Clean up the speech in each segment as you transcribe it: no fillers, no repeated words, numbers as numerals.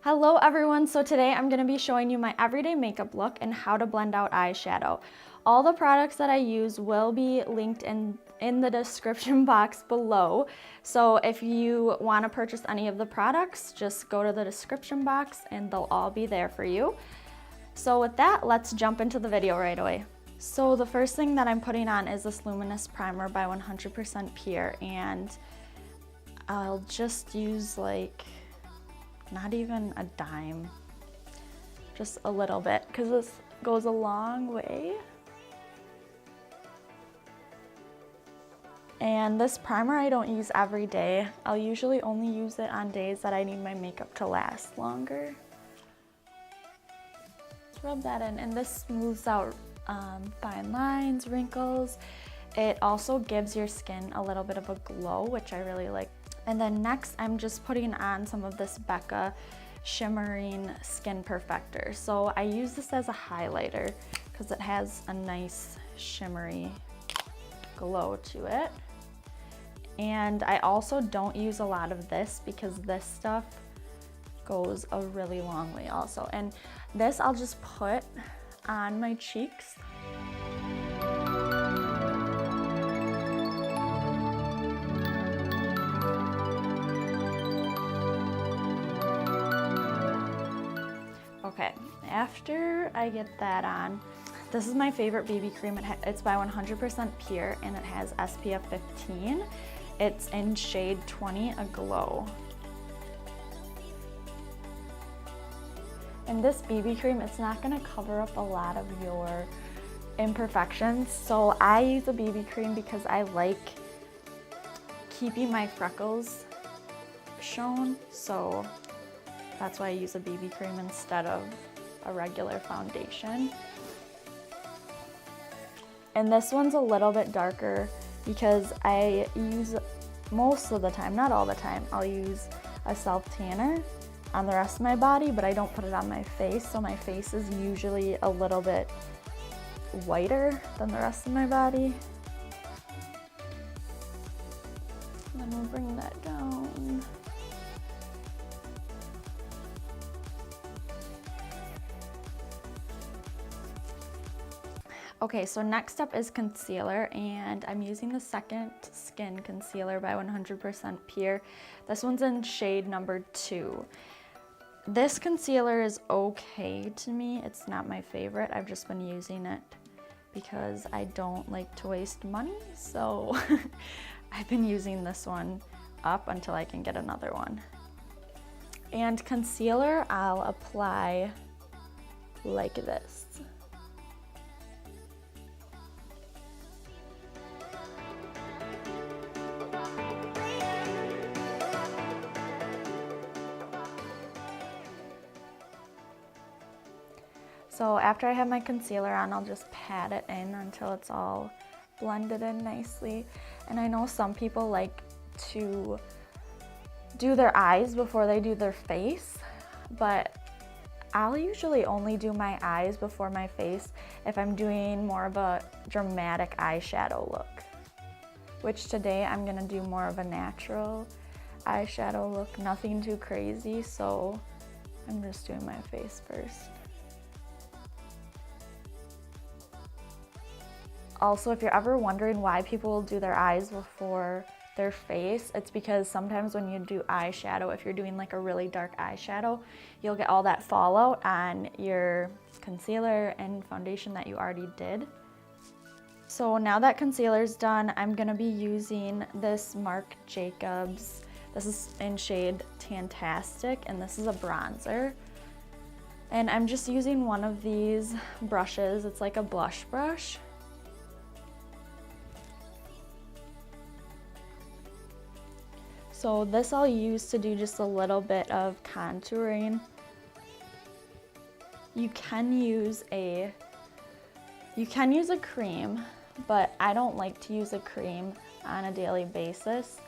Hello everyone, so today I'm going to be showing you my everyday makeup look and how to blend out eyeshadow. All the products that I use will be linked in the description box below. So if you want to purchase any of the products, just go to the description box and they'll all be there for you. So with that, let's jump into the video right away. So the first thing that I'm putting on is this Luminous Primer by 100% Pure, and I'll just use like not even a dime, just a little bit, because this goes a long way. And this primer I don't use every day. I'll usually only use it on days that I need my makeup to last longer. Let's rub that in, and this smooths out fine lines, wrinkles. It also gives your skin a little bit of a glow, which I really like. And then next, I'm just putting on some of this Becca Shimmering Skin Perfector. So I use this as a highlighter because it has a nice shimmery glow to it. And I also don't use a lot of this because this stuff goes a really long way also. And this I'll just put on my cheeks. Okay, after I get that on, this is my favorite BB cream. It's by 100% Pure and it has SPF 15. It's in shade 20, Aglow. And this BB cream, it's not gonna cover up a lot of your imperfections. So I use a BB cream because I like keeping my freckles shown. So that's why I use a BB cream instead of a regular foundation. And this one's a little bit darker because I use, most of the time, not all the time, I'll use a self-tanner on the rest of my body, but I don't put it on my face, so my face is usually a little bit whiter than the rest of my body. And then we'll bring that down. Okay, so next up is concealer, and I'm using the Second Skin Concealer by 100% Pure. This one's in shade number 2. This concealer is okay to me. It's not my favorite. I've just been using it because I don't like to waste money, so I've been using this one up until I can get another one. And concealer, I'll apply like this. So after I have my concealer on, I'll just pat it in until it's all blended in nicely. And I know some people like to do their eyes before they do their face, but I'll usually only do my eyes before my face if I'm doing more of a dramatic eyeshadow look, which today I'm gonna do more of a natural eyeshadow look, nothing too crazy, so I'm just doing my face first. Also, if you're ever wondering why people do their eyes before their face, it's because sometimes when you do eyeshadow, if you're doing like a really dark eyeshadow, you'll get all that fallout on your concealer and foundation that you already did. So now that concealer's done, I'm gonna be using this Marc Jacobs. This is in shade Tantastic, and this is a bronzer. And I'm just using one of these brushes. It's like a blush brush. So this I'll use to do just a little bit of contouring. You can use a cream, but I don't like to use a cream on a daily basis.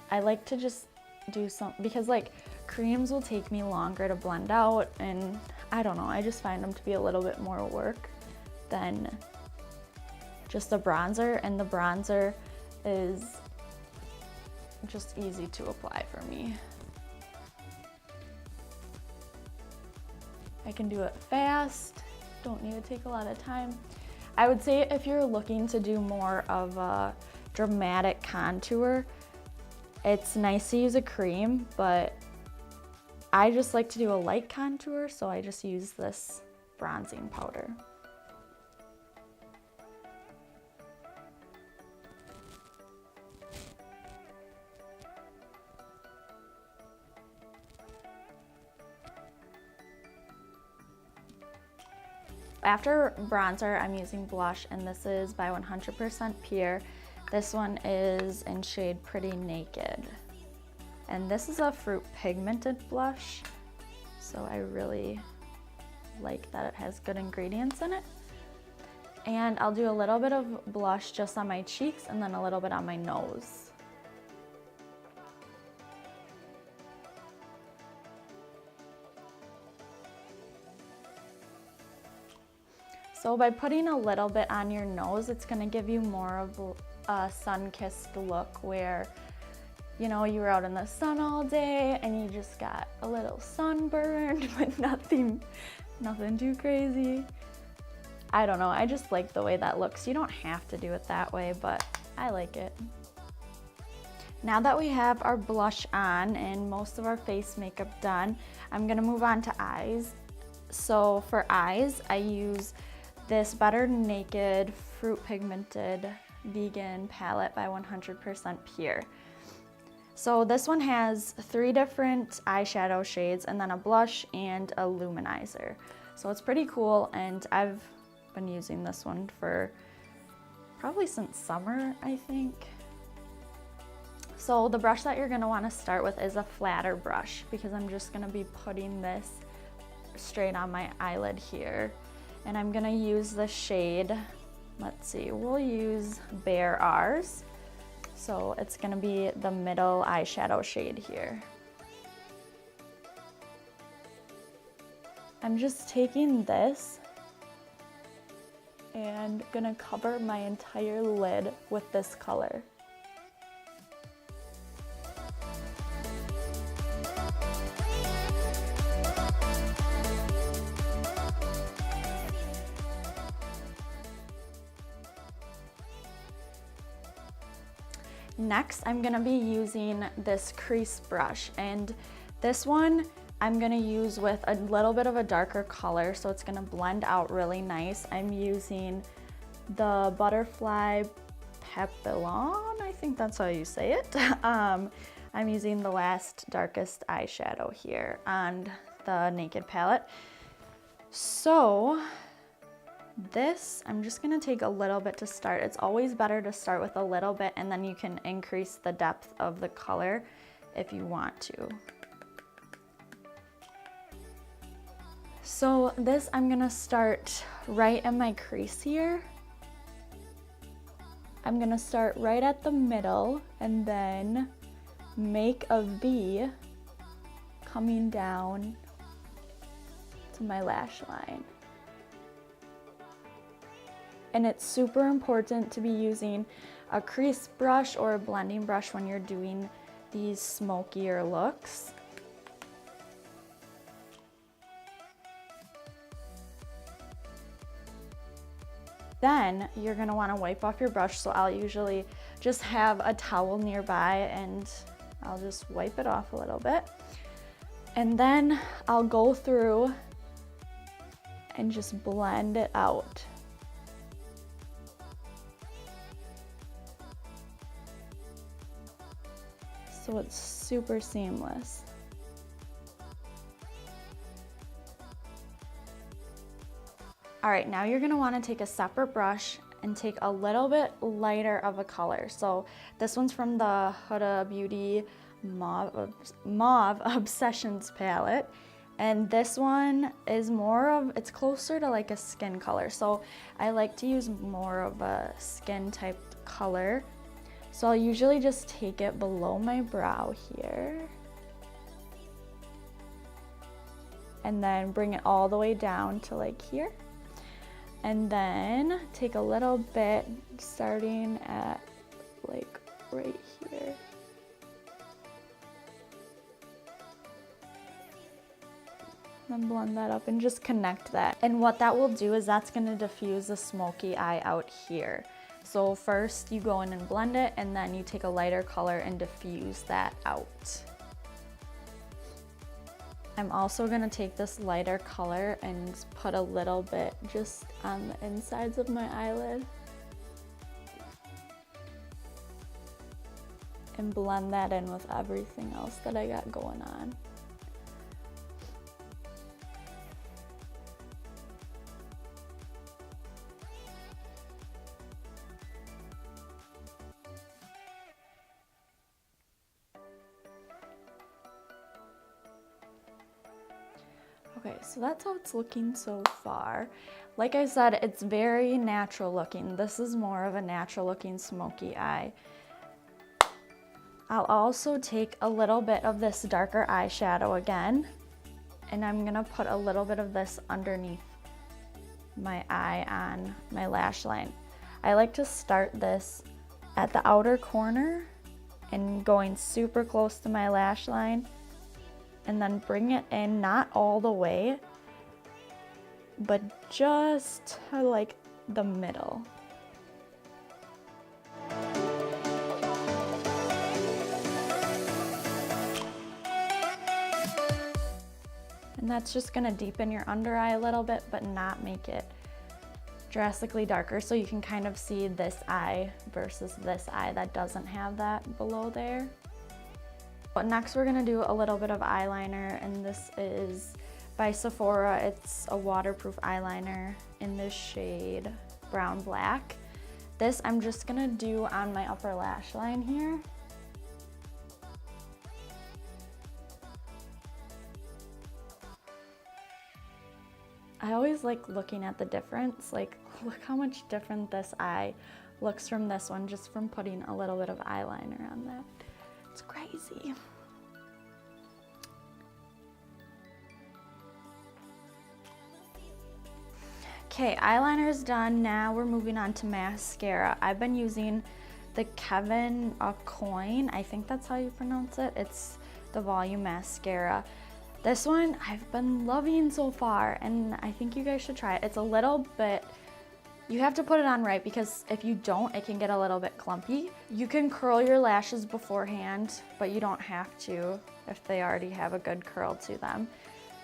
I like to just do some, because like creams will take me longer to blend out, and I don't know, I just find them to be a little bit more work than just a bronzer, and the bronzer is just easy to apply for me. I can do it fast, don't need to take a lot of time. I would say if you're looking to do more of a dramatic contour, it's nice to use a cream, but I just like to do a light contour, so I just use this bronzing powder. After bronzer, I'm using blush, and this is by 100% Pure. This one is in shade Pretty Naked. And this is a fruit pigmented blush, so I really like that it has good ingredients in it. And I'll do a little bit of blush just on my cheeks and then a little bit on my nose. So by putting a little bit on your nose, it's gonna give you more of a sun-kissed look where, you know, you were out in the sun all day and you just got a little sunburned, but nothing too crazy. I don't know, I just like the way that looks. You don't have to do it that way, but I like it. Now that we have our blush on and most of our face makeup done, I'm gonna move on to eyes. So for eyes, I use this Better Naked Fruit Pigmented Vegan Palette by 100% Pure. So this one has 3 different eyeshadow shades and then a blush and a luminizer. So it's pretty cool, and I've been using this one for probably since summer, I think. So the brush that you're gonna wanna start with is a flatter brush, because I'm just gonna be putting this straight on my eyelid here. And I'm gonna use the shade, let's see, we'll use Bare R's. So it's gonna be the middle eyeshadow shade here. I'm just taking this and gonna cover my entire lid with this color. Next, I'm gonna be using this crease brush, and this one I'm gonna use with a little bit of a darker color, so it's gonna blend out really nice. I'm using the Butterfly Papillon, I think that's how you say it. I'm using the last darkest eyeshadow here on the Naked palette. So this, I'm just gonna take a little bit to start. It's always better to start with a little bit, and then you can increase the depth of the color if you want to. So this, I'm gonna start right in my crease here. I'm gonna start right at the middle and then make a V coming down to my lash line. And it's super important to be using a crease brush or a blending brush when you're doing these smokier looks. Then you're gonna wanna wipe off your brush, so I'll usually just have a towel nearby and I'll just wipe it off a little bit. And then I'll go through and just blend it out. So it's super seamless. All right, now you're gonna wanna take a separate brush and take a little bit lighter of a color. So this one's from the Huda Beauty Mauve Obsessions palette. And this one is more of, it's closer to like a skin color. So I like to use more of a skin type color. So I'll usually just take it below my brow here and then bring it all the way down to like here. And then take a little bit starting at like right here. Then blend that up and just connect that. And what that will do is that's gonna diffuse the smoky eye out here. So first you go in and blend it, and then you take a lighter color and diffuse that out. I'm also gonna take this lighter color and put a little bit just on the insides of my eyelid. And blend that in with everything else that I got going on. Okay, so that's how it's looking so far. Like I said, it's very natural looking. This is more of a natural looking smoky eye. I'll also take a little bit of this darker eyeshadow again, and I'm gonna put a little bit of this underneath my eye on my lash line. I like to start this at the outer corner and going super close to my lash line, and then bring it in, not all the way, but just to like the middle. And that's just gonna deepen your under eye a little bit, but not make it drastically darker, so you can kind of see this eye versus this eye that doesn't have that below there. But next we're gonna do a little bit of eyeliner, and this is by Sephora. It's a waterproof eyeliner in this shade Brown Black. This I'm just gonna do on my upper lash line here. I always like looking at the difference, like look how much different this eye looks from this one just from putting a little bit of eyeliner on that. It's crazy. Okay, eyeliner's done. Now we're moving on to mascara. I've been using the Kevyn Aucoin, I think that's how you pronounce it. It's the volume mascara. This one I've been loving so far, and I think you guys should try it. It's a little bit, you have to put it on right, because if you don't, it can get a little bit clumpy. You can curl your lashes beforehand, but you don't have to if they already have a good curl to them.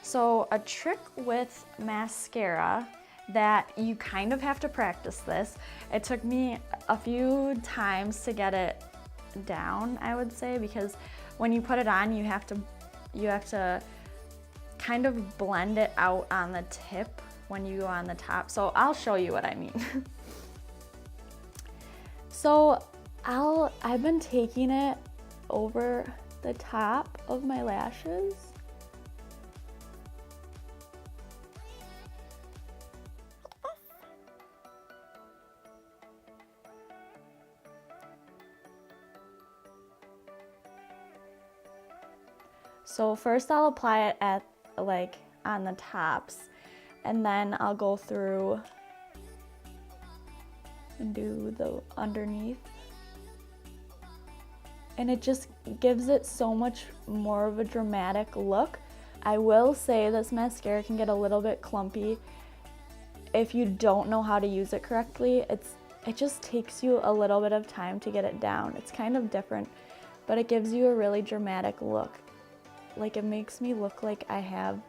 So a trick with mascara that you kind of have to practice this. It took me a few times to get it down, I would say, because when you put it on, you have to kind of blend it out on the tip when you go on the top. So I'll show you what I mean. So I've been taking it over the top of my lashes. So first I'll apply it at like on the tops, and then I'll go through and do the underneath. And it just gives it so much more of a dramatic look. I will say this mascara can get a little bit clumpy if you don't know how to use it correctly. It just takes you a little bit of time to get it down. It's kind of different, but it gives you a really dramatic look. Like, it makes me look like I have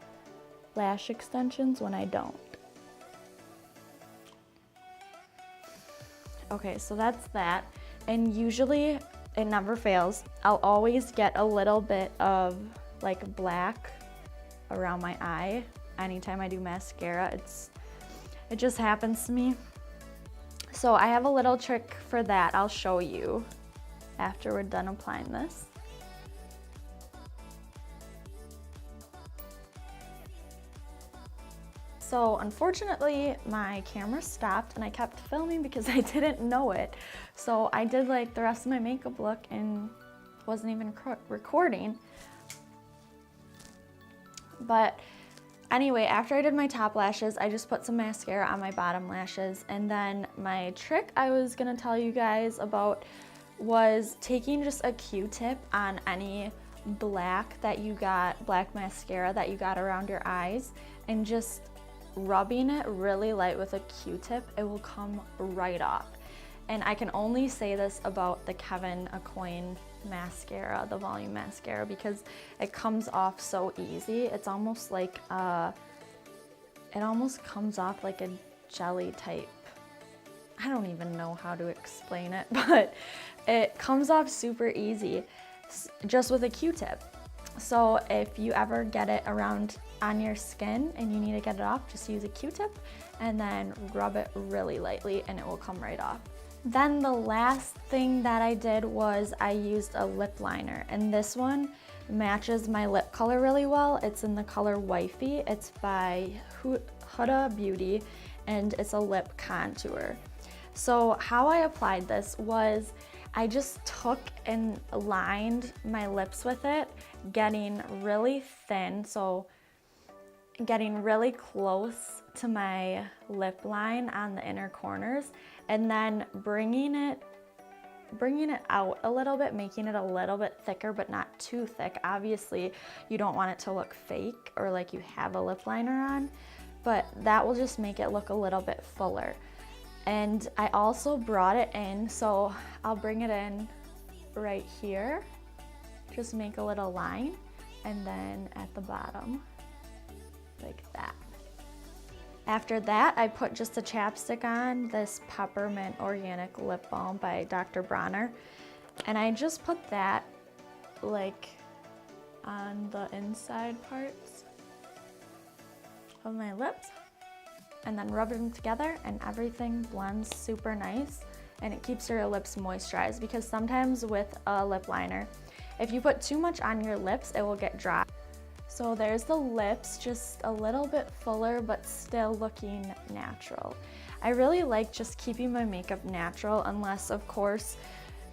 lash extensions when I don't. Okay, so that's that. And usually it never fails. I'll always get a little bit of like black around my eye anytime I do mascara. It just happens to me. So I have a little trick for that. I'll show you after we're done applying this. So unfortunately, my camera stopped and I kept filming because I didn't know it. So I did like the rest of my makeup look and wasn't even recording. But anyway, after I did my top lashes, I just put some mascara on my bottom lashes. And then my trick I was gonna tell you guys about was taking just a Q-tip on any black mascara that you got around your eyes, and just rubbing it really light with a Q-tip, it will come right off. And I can only say this about the Kevyn Aucoin mascara, the volume mascara, because it comes off so easy. It's almost like it almost comes off like a jelly type. I don't even know how to explain it, but it comes off super easy just with a Q-tip. So if you ever get it around on your skin and you need to get it off, just use a Q-tip and then rub it really lightly and it will come right off. Then the last thing that I did was I used a lip liner, and this one matches my lip color really well. It's in the color Wifey. It's by Huda Beauty, and it's a lip contour. So how I applied this was I just took and lined my lips with it, getting really thin, so getting really close to my lip line on the inner corners, and then bringing it out a little bit, making it a little bit thicker but not too thick. Obviously you don't want it to look fake or like you have a lip liner on, but that will just make it look a little bit fuller. And I also brought it in, so I'll bring it in right here, just make a little line, and then at the bottom like that. After that, I put just a chapstick on, this Peppermint Organic Lip Balm by Dr. Bronner, and I just put that like on the inside parts of my lips, and then rub them together, and everything blends super nice, and it keeps your lips moisturized, because sometimes with a lip liner, if you put too much on your lips, it will get dry. So there's the lips, just a little bit fuller but still looking natural. I really like just keeping my makeup natural, unless of course,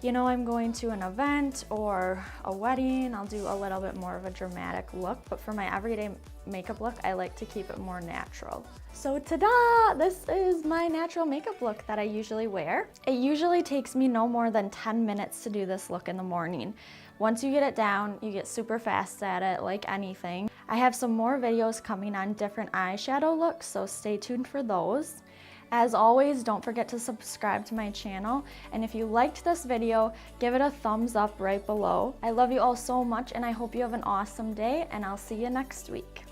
you know, I'm going to an event or a wedding, I'll do a little bit more of a dramatic look, but for my everyday makeup look, I like to keep it more natural. So ta-da! This is my natural makeup look that I usually wear. It usually takes me no more than 10 minutes to do this look in the morning. Once you get it down, you get super fast at it, like anything. I have some more videos coming on different eyeshadow looks, so stay tuned for those. As always, don't forget to subscribe to my channel, and if you liked this video, give it a thumbs up right below. I love you all so much, and I hope you have an awesome day, and I'll see you next week.